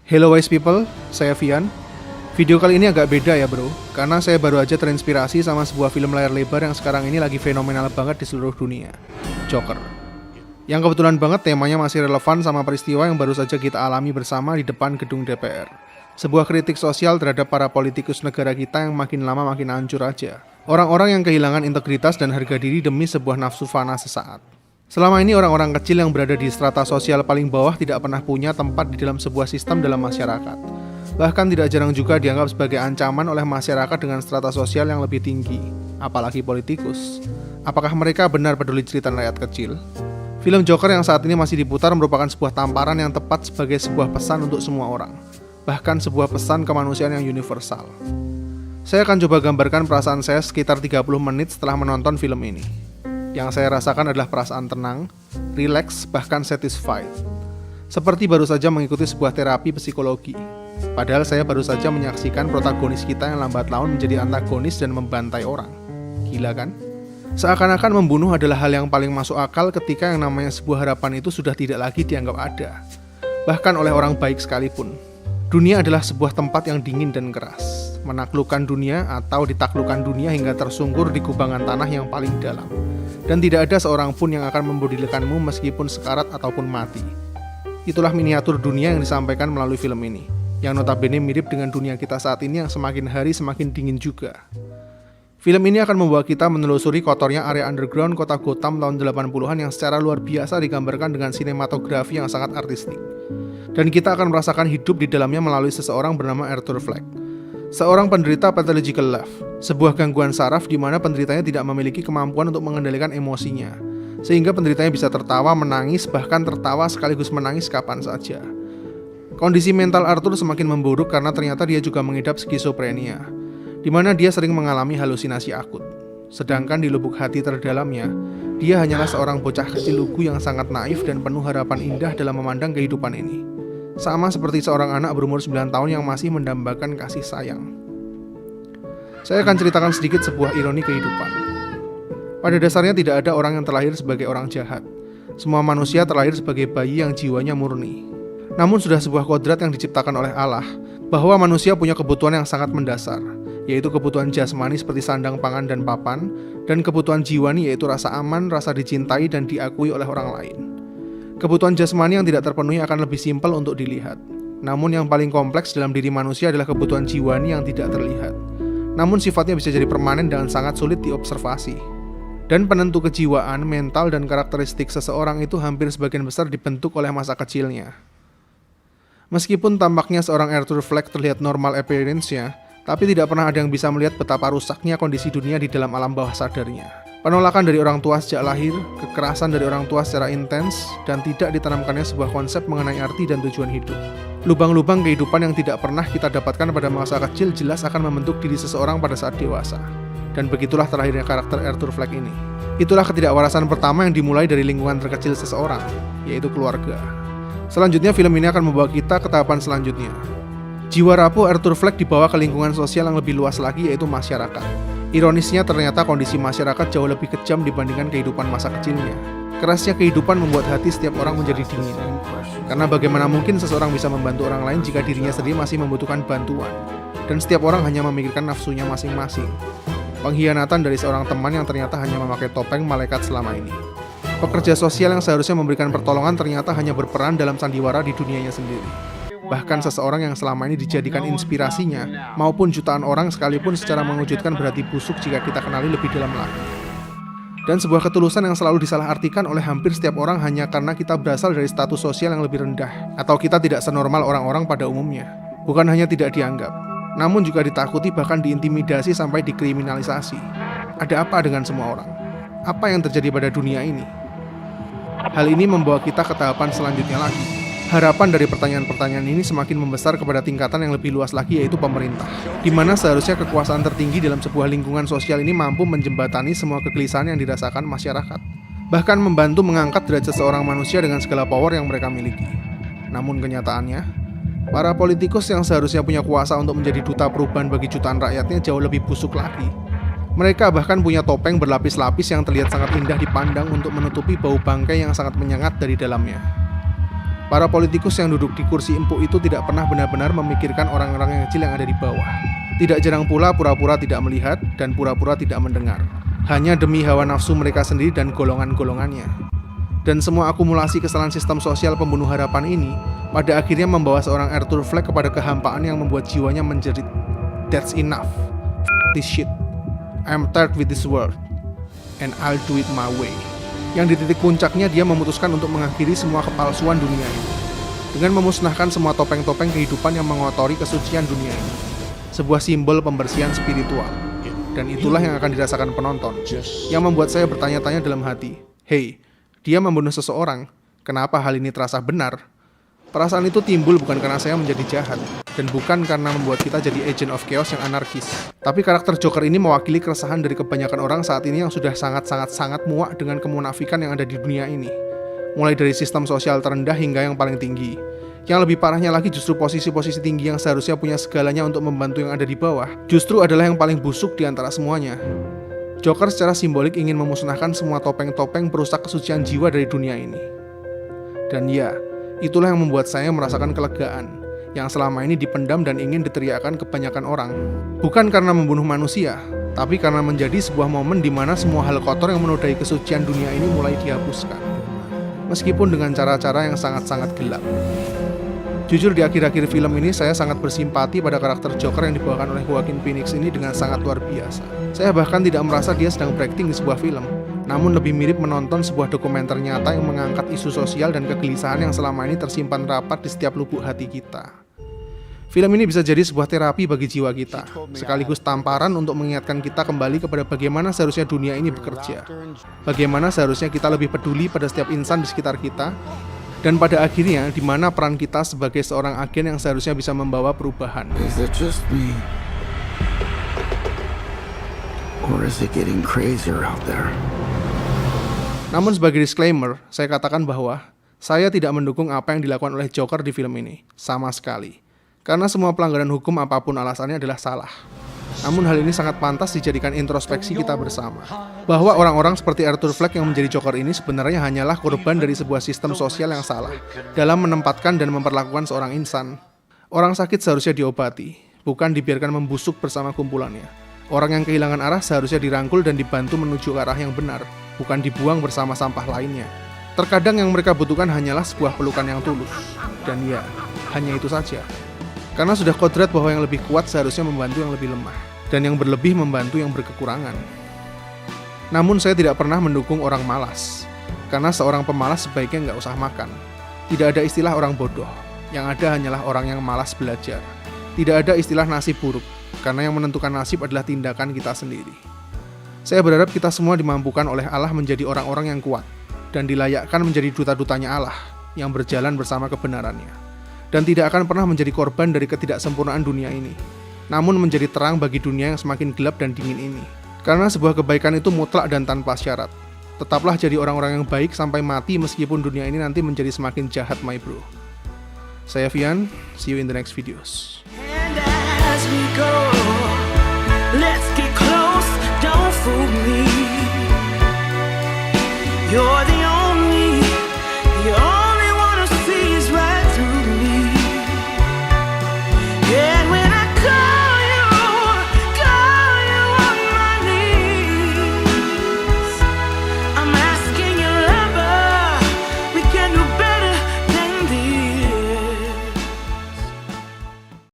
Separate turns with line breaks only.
Hello wise people, saya Vian. Video kali ini agak beda ya bro, karena saya baru aja terinspirasi sama sebuah film layar lebar yang sekarang ini lagi fenomenal banget di seluruh dunia, Joker. Yang kebetulan banget temanya masih relevan sama peristiwa yang baru saja kita alami bersama di depan gedung DPR. Sebuah kritik sosial terhadap para politikus negara kita yang makin lama makin hancur aja. Orang-orang yang kehilangan integritas dan harga diri demi sebuah nafsu fana sesaat. Selama ini orang-orang kecil yang berada di strata sosial paling bawah tidak pernah punya tempat di dalam sebuah sistem dalam masyarakat. Bahkan tidak jarang juga dianggap sebagai ancaman oleh masyarakat dengan strata sosial yang lebih tinggi, apalagi politikus. Apakah mereka benar peduli cerita rakyat kecil? Film Joker yang saat ini masih diputar merupakan sebuah tamparan yang tepat sebagai sebuah pesan untuk semua orang, bahkan sebuah pesan kemanusiaan yang universal. Saya akan coba gambarkan perasaan saya sekitar 30 menit setelah menonton film ini. Yang saya rasakan adalah perasaan tenang, rileks, bahkan satisfied. Seperti baru saja mengikuti sebuah terapi psikologi. Padahal saya baru saja menyaksikan protagonis kita yang lambat laun menjadi antagonis dan membantai orang. Gila kan? Seakan-akan membunuh adalah hal yang paling masuk akal ketika yang namanya sebuah harapan itu sudah tidak lagi dianggap ada. Bahkan oleh orang baik sekalipun. Dunia adalah sebuah tempat yang dingin dan keras. Menaklukkan dunia atau ditaklukkan dunia hingga tersungkur di kubangan tanah yang paling dalam. Dan tidak ada seorang pun yang akan membudidakanmu meskipun sekarat ataupun mati. Itulah miniatur dunia yang disampaikan melalui film ini, yang notabene mirip dengan dunia kita saat ini yang semakin hari semakin dingin juga. Film ini akan membawa kita menelusuri kotornya area underground kota Gotham tahun 80-an yang secara luar biasa digambarkan dengan sinematografi yang sangat artistik. Dan kita akan merasakan hidup di dalamnya melalui seseorang bernama Arthur Fleck. Seorang penderita pathological love, sebuah gangguan saraf di mana penderitanya tidak memiliki kemampuan untuk mengendalikan emosinya, sehingga penderitanya bisa tertawa, menangis, bahkan tertawa sekaligus menangis kapan saja. Kondisi mental Arthur semakin memburuk karena ternyata dia juga mengidap skizofrenia, di mana dia sering mengalami halusinasi akut. Sedangkan di lubuk hati terdalamnya, dia hanyalah seorang bocah kecil lugu yang sangat naif dan penuh harapan indah dalam memandang kehidupan ini. Sama seperti seorang anak berumur 9 tahun yang masih mendambakan kasih sayang. Saya akan ceritakan sedikit sebuah ironi kehidupan. Pada dasarnya tidak ada orang yang terlahir sebagai orang jahat. Semua manusia terlahir sebagai bayi yang jiwanya murni. Namun sudah sebuah kodrat yang diciptakan oleh Allah, bahwa manusia punya kebutuhan yang sangat mendasar, yaitu kebutuhan jasmani seperti sandang, pangan, dan papan, dan kebutuhan jiwani yaitu rasa aman, rasa dicintai, dan diakui oleh orang lain. Kebutuhan jasmani yang tidak terpenuhi akan lebih simpel untuk dilihat. Namun yang paling kompleks dalam diri manusia adalah kebutuhan jiwani yang tidak terlihat. Namun sifatnya bisa jadi permanen dan sangat sulit diobservasi. Dan penentu kejiwaan, mental, dan karakteristik seseorang itu hampir sebagian besar dibentuk oleh masa kecilnya. Meskipun tampaknya seorang Arthur Fleck terlihat normal appearance-nya, tapi tidak pernah ada yang bisa melihat betapa rusaknya kondisi dunia di dalam alam bawah sadarnya. Penolakan dari orang tua sejak lahir, kekerasan dari orang tua secara intens, dan tidak ditanamkannya sebuah konsep mengenai arti dan tujuan hidup. Lubang-lubang kehidupan yang tidak pernah kita dapatkan pada masa kecil jelas akan membentuk diri seseorang pada saat dewasa. Dan begitulah terlahirnya karakter Arthur Fleck ini. Itulah ketidakwarasan pertama yang dimulai dari lingkungan terkecil seseorang, yaitu keluarga. Selanjutnya film ini akan membawa kita ke tahapan selanjutnya. Jiwa rapuh Arthur Fleck dibawa ke lingkungan sosial yang lebih luas lagi, yaitu masyarakat. Ironisnya ternyata kondisi masyarakat jauh lebih kejam dibandingkan kehidupan masa kecilnya. Kerasnya kehidupan membuat hati setiap orang menjadi dingin. Karena bagaimana mungkin seseorang bisa membantu orang lain jika dirinya sendiri masih membutuhkan bantuan. Dan setiap orang hanya memikirkan nafsunya masing-masing. Pengkhianatan dari seorang teman yang ternyata hanya memakai topeng malaikat selama ini. Pekerja sosial yang seharusnya memberikan pertolongan ternyata hanya berperan dalam sandiwara di dunianya sendiri. Bahkan seseorang yang selama ini dijadikan inspirasinya, maupun jutaan orang sekalipun secara mengejutkan berarti busuk jika kita kenali lebih dalam lagi. Dan sebuah ketulusan yang selalu disalahartikan oleh hampir setiap orang hanya karena kita berasal dari status sosial yang lebih rendah, atau kita tidak senormal orang-orang pada umumnya. Bukan hanya tidak dianggap, namun juga ditakuti, bahkan diintimidasi sampai dikriminalisasi. Ada apa dengan semua orang? Apa yang terjadi pada dunia ini? Hal ini membawa kita ke tahapan selanjutnya lagi. Harapan dari pertanyaan-pertanyaan ini semakin membesar kepada tingkatan yang lebih luas lagi, yaitu pemerintah, di mana seharusnya kekuasaan tertinggi dalam sebuah lingkungan sosial ini mampu menjembatani semua kegelisahan yang dirasakan masyarakat, bahkan membantu mengangkat derajat seorang manusia dengan segala power yang mereka miliki. Namun kenyataannya, para politikus yang seharusnya punya kuasa untuk menjadi duta perubahan bagi jutaan rakyatnya jauh lebih busuk lagi. Mereka bahkan punya topeng berlapis-lapis yang terlihat sangat indah dipandang untuk menutupi bau bangkai yang sangat menyengat dari dalamnya. Para politikus yang duduk di kursi empuk itu tidak pernah benar-benar memikirkan orang-orang yang kecil yang ada di bawah. Tidak jarang pula pura-pura tidak melihat dan pura-pura tidak mendengar. Hanya demi hawa nafsu mereka sendiri dan golongan-golongannya. Dan semua akumulasi kesalahan sistem sosial pembunuh harapan ini pada akhirnya membawa seorang Arthur Fleck kepada kehampaan yang membuat jiwanya menjerit. That's enough. F*** this shit. I'm tired with this world. And I'll do it my way. Yang di titik puncaknya dia memutuskan untuk mengakhiri semua kepalsuan dunia ini dengan memusnahkan semua topeng-topeng kehidupan yang mengotori kesucian dunia ini. Sebuah simbol pembersihan spiritual. Dan itulah yang akan dirasakan penonton, yang membuat saya bertanya-tanya dalam hati, hey, dia membunuh seseorang, kenapa hal ini terasa benar? Perasaan itu timbul bukan karena saya menjadi jahat, dan bukan karena membuat kita jadi agent of chaos yang anarkis. Tapi karakter Joker ini mewakili keresahan dari kebanyakan orang saat ini yang sudah sangat muak dengan kemunafikan yang ada di dunia ini. Mulai dari sistem sosial terendah hingga yang paling tinggi. Yang lebih parahnya lagi justru posisi-posisi tinggi yang seharusnya punya segalanya untuk membantu yang ada di bawah, justru adalah yang paling busuk di antara semuanya. Joker secara simbolik ingin memusnahkan semua topeng-topeng perusak kesucian jiwa dari dunia ini. Dan ya, itulah yang membuat saya merasakan kelegaan yang selama ini dipendam dan ingin diteriakkan kebanyakan orang. Bukan karena membunuh manusia, tapi karena menjadi sebuah momen di mana semua hal kotor yang menodai kesucian dunia ini mulai dihapuskan. Meskipun dengan cara-cara yang sangat-sangat gelap. Jujur di akhir-akhir film ini saya sangat bersimpati pada karakter Joker yang dibawakan oleh Joaquin Phoenix ini dengan sangat luar biasa. Saya bahkan tidak merasa dia sedang berakting di sebuah film, namun lebih mirip menonton sebuah dokumenter nyata yang mengangkat isu sosial dan kegelisahan yang selama ini tersimpan rapat di setiap lubuk hati kita. Film ini bisa jadi sebuah terapi bagi jiwa kita, sekaligus tamparan untuk mengingatkan kita kembali kepada bagaimana seharusnya dunia ini bekerja. Bagaimana seharusnya kita lebih peduli pada setiap insan di sekitar kita, dan pada akhirnya di mana peran kita sebagai seorang agen yang seharusnya bisa membawa perubahan.
Is it just me? Or is it getting crazier out there?
Namun sebagai disclaimer, saya katakan bahwa saya tidak mendukung apa yang dilakukan oleh Joker di film ini, sama sekali. Karena semua pelanggaran hukum apapun alasannya adalah salah. Namun hal ini sangat pantas dijadikan introspeksi kita bersama. Bahwa orang-orang seperti Arthur Fleck yang menjadi Joker ini sebenarnya hanyalah korban dari sebuah sistem sosial yang salah dalam menempatkan dan memperlakukan seorang insan. Orang sakit seharusnya diobati, bukan dibiarkan membusuk bersama kumpulannya. Orang yang kehilangan arah seharusnya dirangkul dan dibantu menuju ke arah yang benar, bukan dibuang bersama sampah lainnya. Terkadang yang mereka butuhkan hanyalah sebuah pelukan yang tulus. Dan ya, hanya itu saja. Karena sudah kodrat bahwa yang lebih kuat seharusnya membantu yang lebih lemah, dan yang berlebih membantu yang berkekurangan. Namun saya tidak pernah mendukung orang malas, karena seorang pemalas sebaiknya nggak usah makan. Tidak ada istilah orang bodoh, yang ada hanyalah orang yang malas belajar. Tidak ada istilah nasib buruk, karena yang menentukan nasib adalah tindakan kita sendiri. Saya berharap kita semua dimampukan oleh Allah menjadi orang-orang yang kuat, dan dilayakkan menjadi duta-dutanya Allah, yang berjalan bersama kebenarannya. Dan tidak akan pernah menjadi korban dari ketidaksempurnaan dunia ini, namun menjadi terang bagi dunia yang semakin gelap dan dingin ini. Karena sebuah kebaikan itu mutlak dan tanpa syarat. Tetaplah jadi orang-orang yang baik sampai mati meskipun dunia ini nanti menjadi semakin jahat, my bro. Saya Fian, see you in the next videos.
And as we go, let's get close, don't fool me. You're